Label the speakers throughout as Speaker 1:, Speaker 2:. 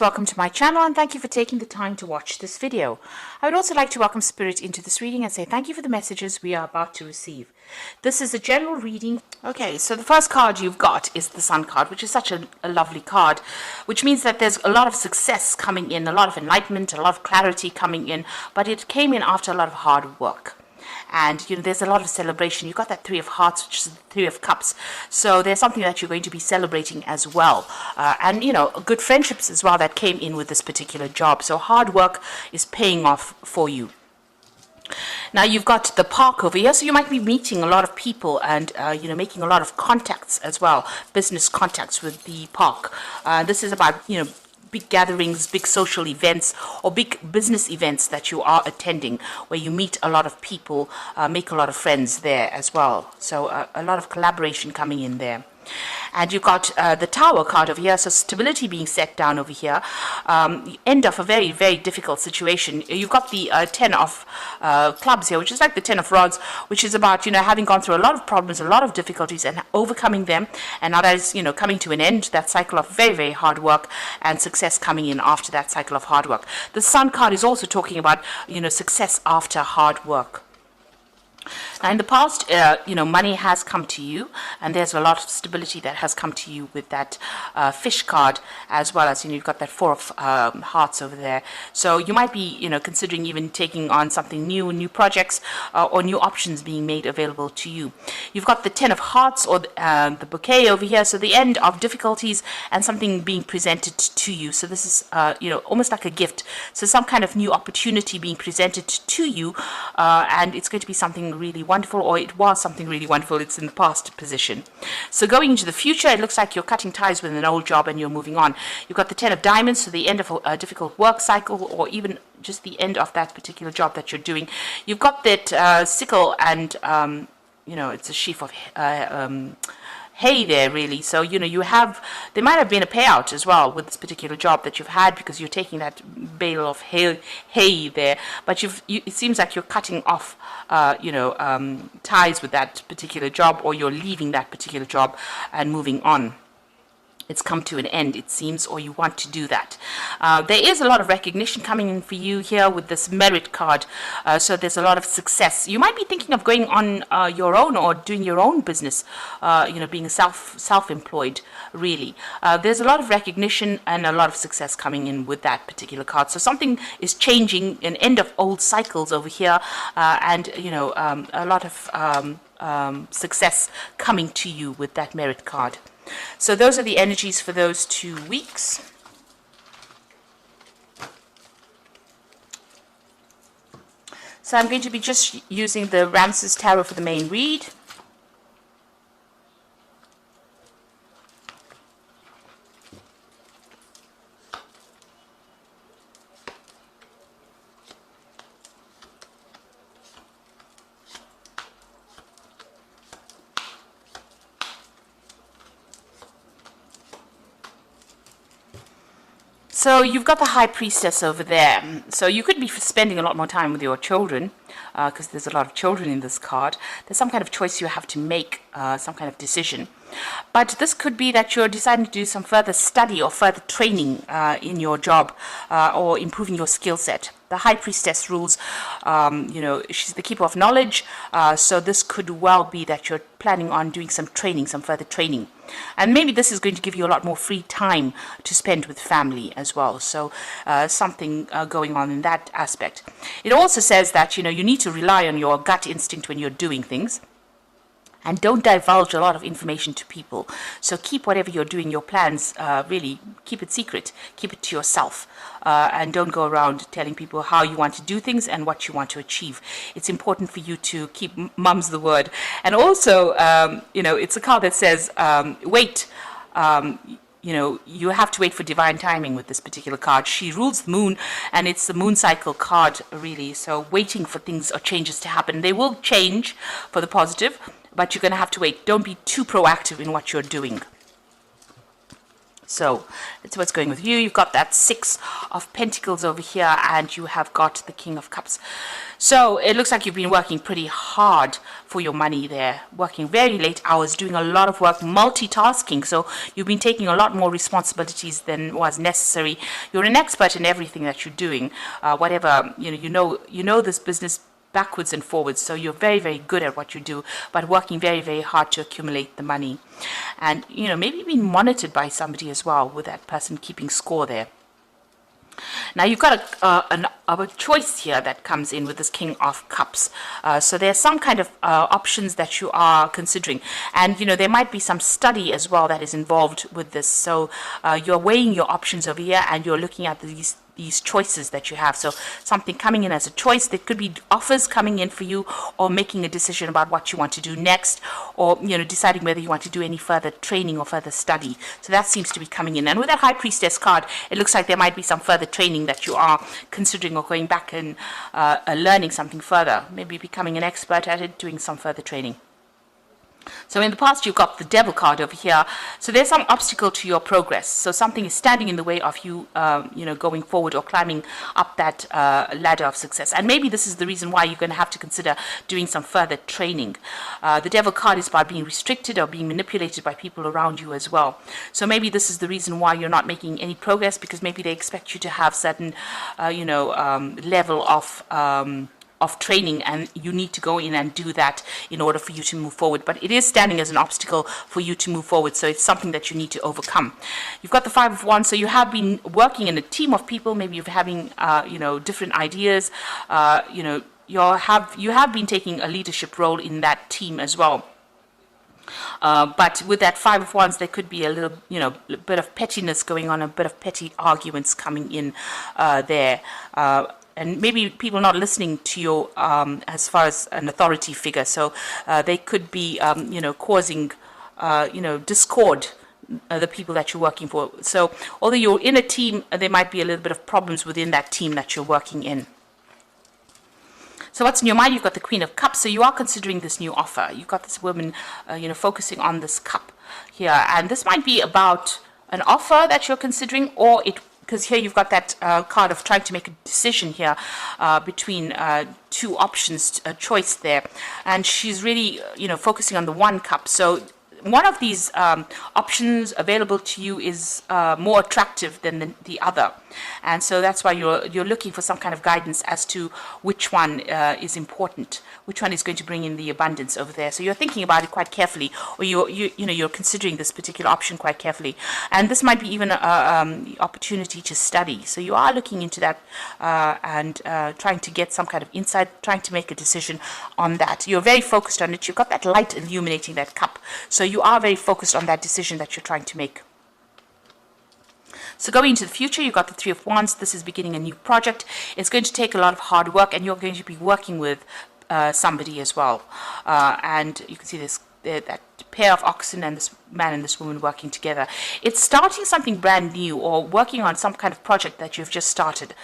Speaker 1: Welcome to my channel and thank you for taking the time to watch this video. I would also like to welcome Spirit into this reading and say thank you for the messages we are about to receive. This is a general reading. Okay, so the first card you've got is the Sun card, which is such a lovely card, which means that there's a lot of success coming in, a lot of enlightenment, a lot of clarity coming in, but it came in after a lot of hard work. And there's a lot of celebration. You've got that Three of Hearts, which is the Three of Cups. So there's something that you're going to be celebrating as well. And good friendships as well that came in with this particular job. So hard work is paying off for you. Now you've got the park over here, so you might be meeting a lot of people and making a lot of contacts as well, business contacts with the park. This is about big gatherings, big social events, or big business events that you are attending, where you meet a lot of people, make a lot of friends there as well. So a lot of collaboration coming in there. And you've got the Tower card over here, so stability being set down over here. End of a very, very difficult situation. You've got the 10 of clubs here, which is like the 10 of rods, which is about, having gone through a lot of problems, a lot of difficulties, and overcoming them. And now that is, coming to an end, that cycle of very, very hard work and success coming in after that cycle of hard work. The Sun card is also talking about, success after hard work. Now in the past, money has come to you, and there's a lot of stability that has come to you with that fish card, as well as, you've got that Four of Hearts over there. So you might be, considering even taking on something new projects or new options being made available to you. You've got the 10 of Hearts or the bouquet over here, so the end of difficulties and something being presented to you. So this is, almost like a gift. So some kind of new opportunity being presented to you, and it's going to be something really wonderful, or it was something really wonderful. It's in the past position. So going into the future, it looks like you're cutting ties with an old job and you're moving on. You've got the 10 of Diamonds, so the end of a difficult work cycle, or even just the end of that particular job that you're doing. You've got that sickle and it's a sheaf of hay there, really. So there might have been a payout as well with this particular job that you've had, because you're taking that bale of hay there, but it seems like you're cutting off ties with that particular job, or you're leaving that particular job and moving on. It's come to an end, it seems, or you want to do that. There is a lot of recognition coming in for you here with this Merit card. So there's a lot of success. You might be thinking of going on your own, or doing your own business, being self-employed, really. There's a lot of recognition and a lot of success coming in with that particular card. So something is changing, an end of old cycles over here, and a lot of success coming to you with that Merit card. So those are the energies for those 2 weeks. So I'm going to be just using the Ramses Tarot for the main read. So you've got the High Priestess over there. So you could be spending a lot more time with your children, because there's a lot of children in this card. There's some kind of choice you have to make, some kind of decision. But this could be that you're deciding to do some further study or further training in your job, or improving your skill set. The High Priestess rules, she's the keeper of knowledge, so this could well be that you're planning on doing some training, some further training. And maybe this is going to give you a lot more free time to spend with family as well. So something going on in that aspect. It also says that, you need to rely on your gut instinct when you're doing things. And don't divulge a lot of information to people. So keep whatever you're doing, your plans, really, keep it secret. Keep it to yourself. And don't go around telling people how you want to do things and what you want to achieve. It's important for you to keep mum's the word. And also, it's a card that says, wait. You have to wait for divine timing with this particular card. She rules the moon, and it's the moon cycle card, really. So waiting for things or changes to happen. They will change for the positive, but you're going to have to wait. Don't be too proactive in what you're doing. So that's what's going with you. You've got that 6 of Pentacles over here, and you have got the King of Cups. So it looks like you've been working pretty hard for your money there, working very late hours, doing a lot of work, multitasking. So you've been taking a lot more responsibilities than was necessary. You're an expert in everything that you're doing, whatever, you know this business backwards and forwards, so you're very, very good at what you do, but working very, very hard to accumulate the money. And maybe being monitored by somebody as well, with that person keeping score there. Now you've got a choice here that comes in with this King of Cups. So there's some kind of options that you are considering, and there might be some study as well that is involved with this. So you're weighing your options over here, and you're looking at these choices that you have. So something coming in as a choice, there could be offers coming in for you, or making a decision about what you want to do next, or deciding whether you want to do any further training or further study. So that seems to be coming in. And with that High Priestess card, it looks like there might be some further training that you are considering, or going back and learning something further, maybe becoming an expert at it, doing some further training. So in the past, you've got the Devil card over here. So there's some obstacle to your progress. So something is standing in the way of you, going forward or climbing up that ladder of success. And maybe this is the reason why you're going to have to consider doing some further training. The Devil card is about being restricted or being manipulated by people around you as well. So maybe this is the reason why you're not making any progress, because maybe they expect you to have certain, level of training, and you need to go in and do that in order for you to move forward. But it is standing as an obstacle for you to move forward, so it's something that you need to overcome. You've got the 5 of Wands, so you have been working in a team of people. Maybe you're having different ideas. You have been taking a leadership role in that team as well. But with that 5 of Wands, there could be a little, bit of pettiness going on, a bit of petty arguments coming in there. And maybe people not listening to you as far as an authority figure. So they could be, causing, discord, the people that you're working for. So although you're in a team, there might be a little bit of problems within that team that you're working in. So what's in your mind? You've got the Queen of Cups. So you are considering this new offer. You've got this woman, focusing on this cup here. And this might be about an offer that you're considering, or because here you've got that card of trying to make a decision here between 2 options, a choice there. And she's really, focusing on the 1 cup. So one of these options available to you is more attractive than the other. And so that's why you're looking for some kind of guidance as to which one is important, which one is going to bring in the abundance over there. So you're thinking about it quite carefully, or you're considering this particular option quite carefully. And this might be even an opportunity to study. So you are looking into that and trying to get some kind of insight, trying to make a decision on that. You're very focused on it. You've got that light illuminating that cup. So you are very focused on that decision that you're trying to make. So going into the future, you've got the 3 of Wands. This is beginning a new project. It's going to take a lot of hard work, and you're going to be working with somebody as well. And you can see this that pair of oxen and this man and this woman working together. It's starting something brand new, or working on some kind of project that you've just started.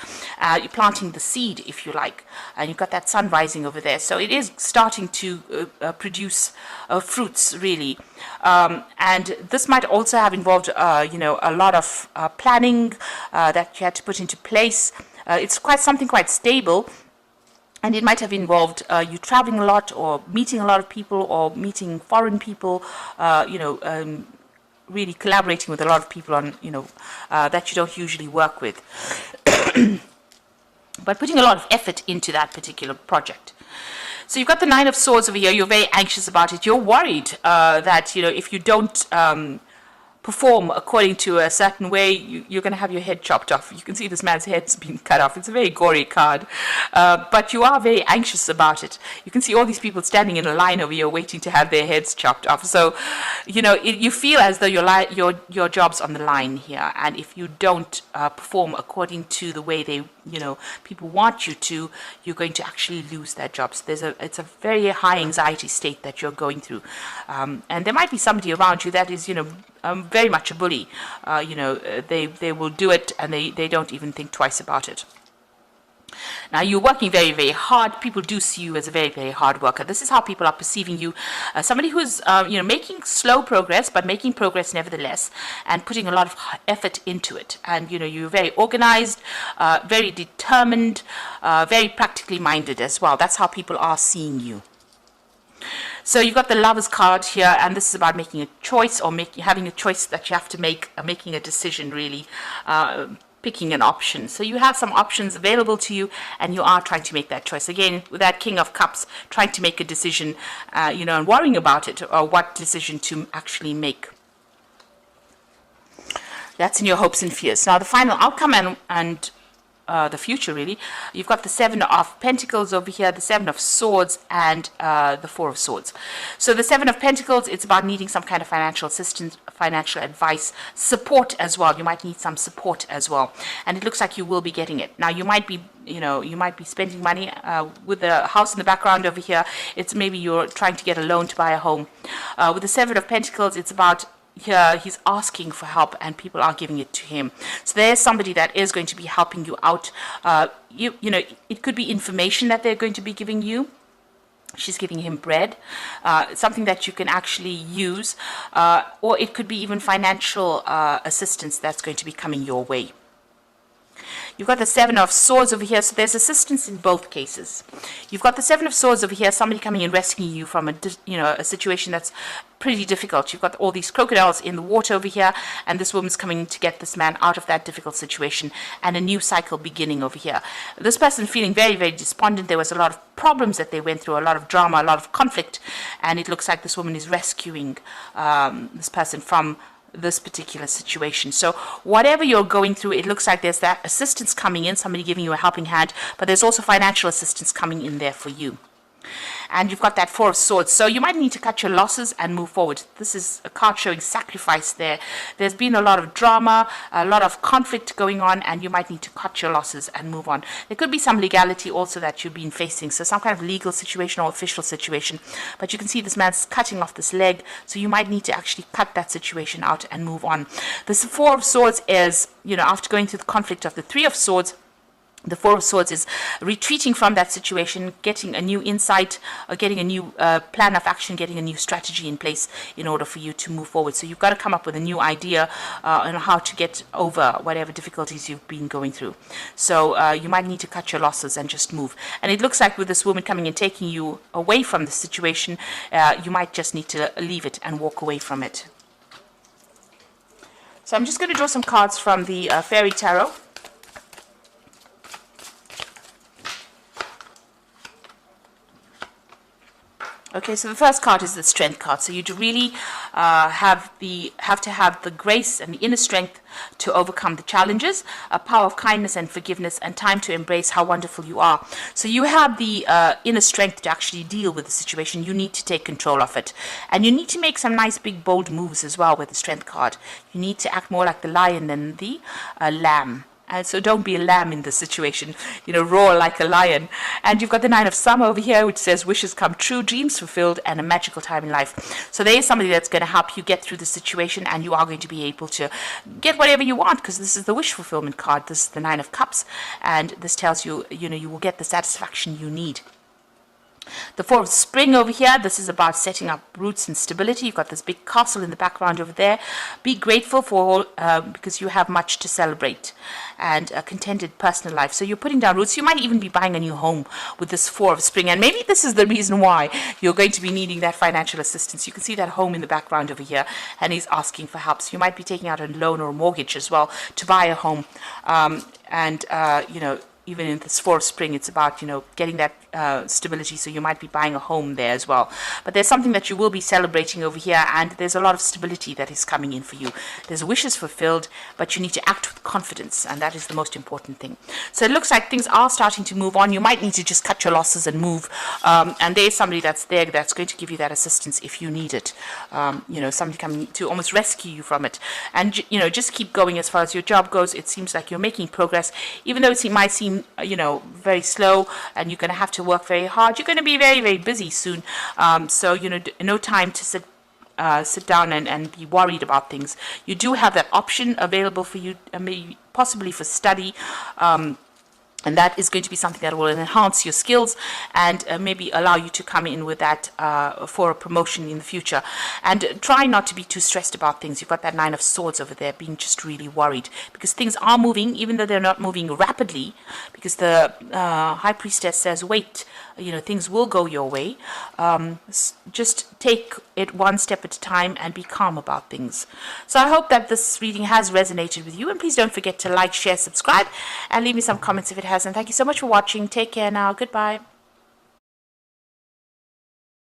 Speaker 1: You're planting the seed, if you like, and you've got that sun rising over there. So it is starting to produce fruits, really. And this might also have involved, a lot of planning that you had to put into place. It's something quite stable. And it might have involved you traveling a lot, or meeting a lot of people, or meeting foreign people, really collaborating with a lot of people on, that you don't usually work with. But putting a lot of effort into that particular project. So you've got the 9 of Swords over here. You're very anxious about it. You're worried that, if you don't perform according to a certain way, you're going to have your head chopped off. You can see this man's head's been cut off. It's a very gory card, but you are very anxious about it. You can see all these people standing in a line over here waiting to have their heads chopped off. So, you feel as though your job's on the line here, and if you don't perform according to the way they, people want you to, you're going to actually lose that job. So it's a very high anxiety state that you're going through, and there might be somebody around you that is, very much a bully. They will do it, and they don't even think twice about it. Now, you're working very, very hard. People do see you as a very, very hard worker. This is how people are perceiving you. Somebody who's, making slow progress, but making progress nevertheless, and putting a lot of effort into it. And, you're very organized, very determined, very practically minded as well. That's how people are seeing you. So you've got the Lovers card here, and this is about making a choice, or having a choice that you have to make, making a decision, really. Picking an option. So you have some options available to you, and you are trying to make that choice. Again, with that King of Cups, trying to make a decision, and worrying about it, or what decision to actually make. That's in your hopes and fears. Now, the final outcome and the future, really. You've got the Seven of Pentacles over here, the Seven of Swords, and the Four of Swords. So the Seven of Pentacles, it's about needing some kind of financial assistance, financial advice, support as well. You might need some support as well, and it looks like you will be getting it. Now, you might be spending money with the house in the background over here. It's maybe you're trying to get a loan to buy a home. With the Seven of Pentacles, it's about here he's asking for help, and people are giving it to him. So there's somebody that is going to be helping you out. It could be information that they're going to be giving you. She's giving him bread, something that you can actually use, or it could be even financial assistance that's going to be coming your way. You've got the Seven of Swords over here, so there's assistance in both cases. You've got the Seven of Swords over here, somebody coming and rescuing you from a situation that's pretty difficult. You've got all these crocodiles in the water over here, and this woman's coming to get this man out of that difficult situation, and a new cycle beginning over here. This person feeling very, very despondent. There was a lot of problems that they went through, a lot of drama, a lot of conflict, and it looks like this woman is rescuing this person from this particular situation. So whatever you're going through, it looks like there's that assistance coming in, somebody giving you a helping hand, but there's also financial assistance coming in there for you. And you've got that Four of Swords. So you might need to cut your losses and move forward. This is a card showing sacrifice there. There's been a lot of drama, a lot of conflict going on, and you might need to cut your losses and move on. There could be some legality also that you've been facing. So some kind of legal situation or official situation. But you can see this man's cutting off this leg. So you might need to actually cut that situation out and move on. This Four of Swords is, after going through the conflict of the Three of Swords, the Four of Swords is retreating from that situation, getting a new insight, or getting a new plan of action, getting a new strategy in place in order for you to move forward. So you've got to come up with a new idea on how to get over whatever difficulties you've been going through. So you might need to cut your losses and just move. And it looks like with this woman coming and taking you away from the situation, you might just need to leave it and walk away from it. So I'm just going to draw some cards from the Fairy Tarot. Okay, so the first card is the Strength card. So you really have to have the grace and the inner strength to overcome the challenges, a power of kindness and forgiveness, and time to embrace how wonderful you are. So you have the inner strength to actually deal with the situation. You need to take control of it. And you need to make some nice, big, bold moves as well with the Strength card. You need to act more like the lion than the lamb. And so don't be a lamb in this situation, roar like a lion. And you've got the Nine of Summer over here, which says wishes come true, dreams fulfilled, and a magical time in life. So there is somebody that's going to help you get through the situation, and you are going to be able to get whatever you want, because this is the wish fulfillment card. This is the Nine of Cups, and this tells you, you will get the satisfaction you need. The Four of Spring over here, this is about setting up roots and stability. You've got this big castle in the background over there. Be grateful for all, because you have much to celebrate, and a contented personal life. So you're putting down roots. You might even be buying a new home with this Four of Spring, and maybe this is the reason why you're going to be needing that financial assistance. You can see that home in the background over here, and he's asking for help. So you might be taking out a loan or a mortgage as well to buy a home, even in this Four of Spring, it's about, getting that stability, so you might be buying a home there as well. But there's something that you will be celebrating over here, and there's a lot of stability that is coming in for you. There's wishes fulfilled, but you need to act with confidence, and that is the most important thing. So it looks like things are starting to move on. You might need to just cut your losses and move, and there's somebody that's there that's going to give you that assistance if you need it. Somebody coming to almost rescue you from it. And, just keep going as far as your job goes. It seems like you're making progress, even though it might seem very slow, and you're going to have to work very hard. You're going to be very, very busy soon. So, no time to sit down and be worried about things. You do have that option available for you, maybe possibly for study. And that is going to be something that will enhance your skills and maybe allow you to come in with that for a promotion in the future. And try not to be too stressed about things. You've got that Nine of Swords over there, being just really worried, because things are moving, even though they're not moving rapidly, because the High Priestess says, wait, things will go your way. Just take it one step at a time and be calm about things. So I hope that this reading has resonated with you, and please don't forget to like, share, subscribe, and leave me some comments if it has. And thank you so much for watching. Take care now. Goodbye.